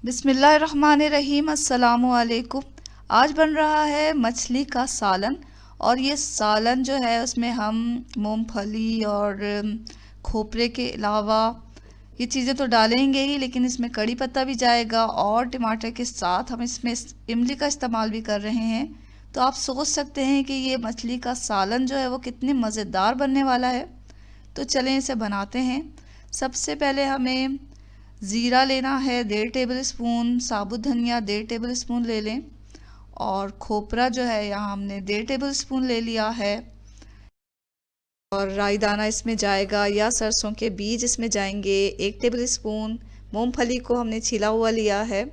बिस्मिल्लाहिर्रहमानिर्रहीम। अस्सलामुअलैकुम। आज बन रहा है मछली का सालन। और ये सालन जो है उसमें हम मूंगफली और खोपरे के अलावा ये चीज़ें तो डालेंगे ही, लेकिन इसमें कड़ी पत्ता भी जाएगा और टमाटर के साथ हम इसमें इमली का इस्तेमाल भी कर रहे हैं। तो आप सोच सकते हैं कि ये मछली का सालन जो है वो कितने मज़ेदार बनने वाला है। तो चलें इसे बनाते हैं। सबसे पहले हमें ज़ीरा लेना है 1.5 टेबल स्पून, साबुत धनिया 1.5 टेबल स्पून ले लें, और खोपरा जो है यहाँ हमने 1.5 टेबल स्पून ले लिया है, और राई दाना इसमें जाएगा या सरसों के बीज इसमें जाएंगे 1 टेबल स्पून। मूंगफली को हमने छिला हुआ लिया है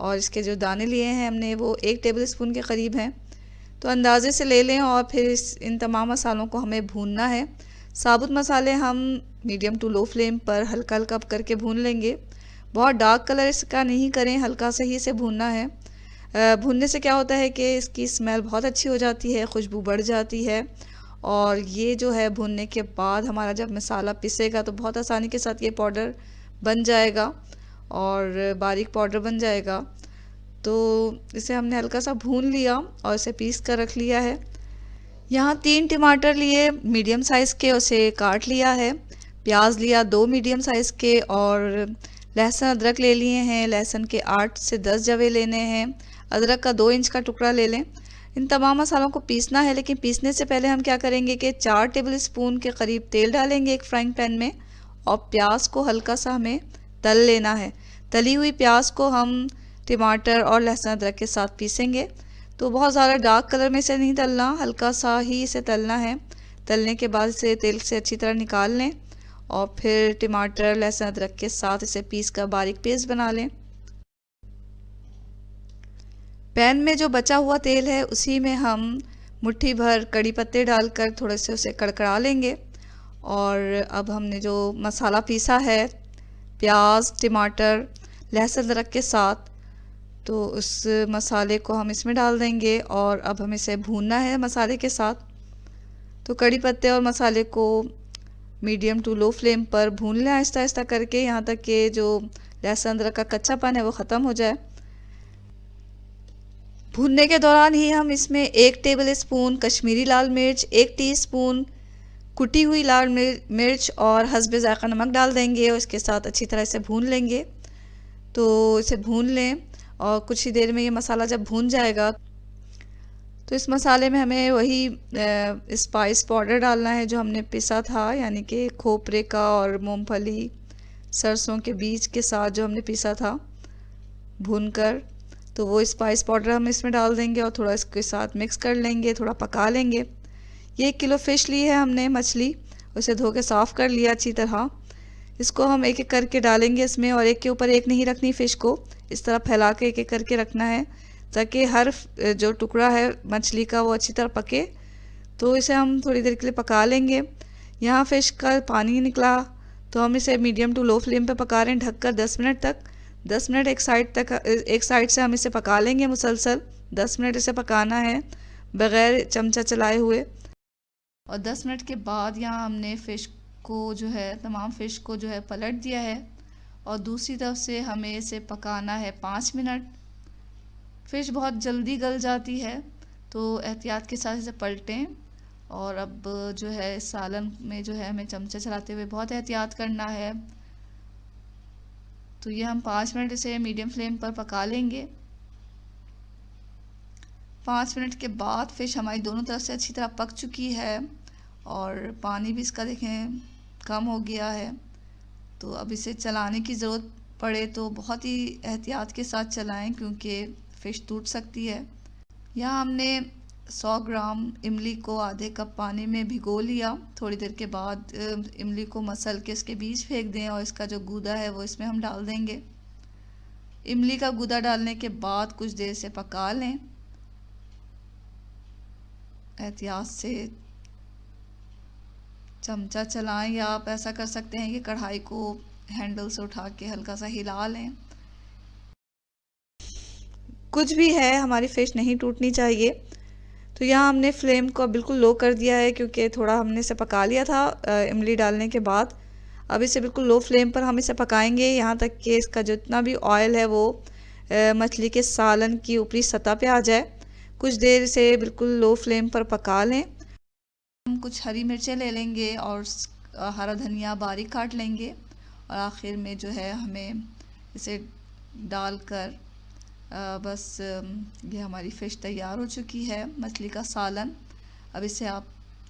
और इसके जो दाने लिए हैं हमने वो 1 टेबल स्पून के करीब हैं। तो अंदाज़े से ले लें और फिर इन तमाम मसालों को हमें भूनना है। साबुत मसाले हम मीडियम टू लो फ्लेम पर हल्का हल्का करके भून लेंगे। बहुत डार्क कलर इसका नहीं करें, हल्का सा ही इसे भूनना है। भूनने से क्या होता है कि इसकी स्मेल बहुत अच्छी हो जाती है, खुशबू बढ़ जाती है, और ये जो है भूनने के बाद हमारा जब मसाला पिसेगा तो बहुत आसानी के साथ ये पाउडर बन जाएगा और बारीक पाउडर बन जाएगा। तो इसे हमने हल्का सा भून लिया और इसे पीस कर रख लिया है। यहाँ 3 टमाटर लिए मीडियम साइज़ के, उसे काट लिया है। प्याज लिया 2 मीडियम साइज़ के, और लहसुन अदरक ले लिए हैं। लहसुन के 8 से 10 जवे लेने हैं। अदरक का 2 इंच का टुकड़ा ले लें। इन तमाम मसालों को पीसना है, लेकिन पीसने से पहले हम क्या करेंगे कि 4 टेबल स्पून के करीब तेल डालेंगे एक फ्राइंग पैन में, और प्याज को हल्का सा हमें तल लेना है। तली हुई प्याज को हम टमाटर और लहसुन अदरक के साथ पीसेंगे। तो बहुत ज़्यादा डार्क कलर में इसे नहीं तलना, हल्का सा ही इसे तलना है। तलने के बाद इसे तेल से अच्छी तरह निकाल लें और फिर टमाटर लहसुन अदरक के साथ इसे पीस कर बारीक पेस्ट बना लें। पैन में जो बचा हुआ तेल है उसी में हम मुट्ठी भर कड़ी पत्ते डालकर थोड़े से उसे कड़कड़ा लेंगे। और अब हमने जो मसाला पीसा है प्याज टमाटर लहसुन अदरक के साथ, तो उस मसाले को हम इसमें डाल देंगे और अब हमें इसे भूनना है मसाले के साथ। तो कड़ी पत्ते और मसाले को मीडियम टू लो फ्लेम पर भून लें आहिस्ता आहिस्ता करके, यहाँ तक कि जो लहसुन अदरक का कच्चापन है वो ख़त्म हो जाए। भूनने के दौरान ही हम इसमें 1 टेबल स्पून कश्मीरी लाल मिर्च, 1 टीस्पून कुटी हुई लाल मिर्च और हस्बे ज़ायक़ा नमक डाल देंगे और इसके साथ अच्छी तरह से भून लेंगे। तो इसे भून लें और कुछ ही देर में ये मसाला जब भून जाएगा तो इस मसाले में हमें वही स्पाइस पाउडर डालना है जो हमने पिसा था, यानी कि खोपरे का और मूंगफली सरसों के बीज के साथ जो हमने पिसा था भूनकर। तो वो स्पाइस पाउडर हम इसमें डाल देंगे और थोड़ा इसके साथ मिक्स कर लेंगे, थोड़ा पका लेंगे। ये 1 किलो फ़िश ली है हमने मछली, उसे धो के साफ़ कर लिया अच्छी तरह। इसको हम एक एक करके डालेंगे इसमें, और एक के ऊपर एक नहीं रखनी फ़िश को, इस तरह फैला के एक एक करके रखना है ताकि हर जो टुकड़ा है मछली का वो अच्छी तरह पके। तो इसे हम थोड़ी देर के लिए पका लेंगे। यहाँ फ़िश का पानी निकला तो हम इसे मीडियम टू लो फ्लेम पे पका रहे हैं ढककर 10 मिनट तक। 10 मिनट एक साइड से हम इसे पका लेंगे मुसलसल। 10 मिनट इसे पकाना है बग़ैर चमचा चलाए हुए। और 10 मिनट के बाद यहाँ हमने फ़िश को जो है तमाम फ़िश को जो है पलट दिया है, और दूसरी तरफ से हमें इसे पकाना है 5 मिनट। फ़िश बहुत जल्दी गल जाती है तो एहतियात के साथ इसे पलटें। और अब जो है सालन में जो है हमें चमचा चलाते हुए बहुत एहतियात करना है। तो ये हम 5 मिनट इसे मीडियम फ्लेम पर पका लेंगे। 5 मिनट के बाद फ़िश हमारी दोनों तरफ से अच्छी तरह पक चुकी है और पानी भी इसका देखें कम हो गया है। तो अब इसे चलाने की ज़रूरत पड़े तो बहुत ही एहतियात के साथ चलाएं क्योंकि फ़िश टूट सकती है। यहाँ हमने 100 ग्राम इमली को आधे कप पानी में भिगो लिया। थोड़ी देर के बाद इमली को मसल के इसके बीज फेंक दें और इसका जो गूदा है वो इसमें हम डाल देंगे। इमली का गूदा डालने के बाद कुछ देर से पका लें एहतियात से। चमचा चलाएं या आप ऐसा कर सकते हैं कि कढ़ाई को हैंडल से उठा के हल्का सा हिला लें। कुछ भी है, हमारी फ़िश नहीं टूटनी चाहिए। तो यहाँ हमने फ्लेम को बिल्कुल लो कर दिया है क्योंकि थोड़ा हमने इसे पका लिया था इमली डालने के बाद। अब इसे बिल्कुल लो फ्लेम पर हम इसे पकाएंगे यहाँ तक कि इसका जितना भी ऑयल है वो मछली के सालन की ऊपरी सतह पे आ जाए। कुछ देर से बिल्कुल लो फ्लेम पर पका लें। हम कुछ हरी मिर्चें ले लेंगे और हरा धनिया बारीक काट लेंगे और आखिर में जो है हमें इसे डालकर बस ये हमारी फ़िश तैयार हो चुकी है, मछली का सालन। अब इसे आप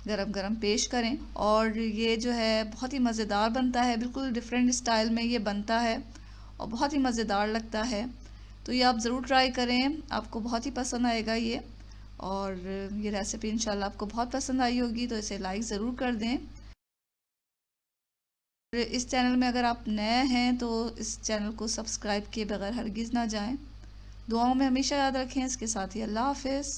गरम गरम पेश करें और ये जो है बहुत ही मज़ेदार बनता है, बिल्कुल डिफरेंट स्टाइल में ये बनता है और बहुत ही मज़ेदार लगता है। तो ये आप ज़रूर ट्राई करें, आपको बहुत ही पसंद आएगा ये। और ये रेसिपी इंशाल्लाह आपको बहुत पसंद आई होगी, तो इसे लाइक ज़रूर कर दें। इस चैनल में अगर आप नए हैं तो इस चैनल को सब्सक्राइब किए बगैर हरगिज़ ना जाएं। दुआओं में हमेशा याद रखें। इसके साथ ही अल्लाह हाफ़िज़।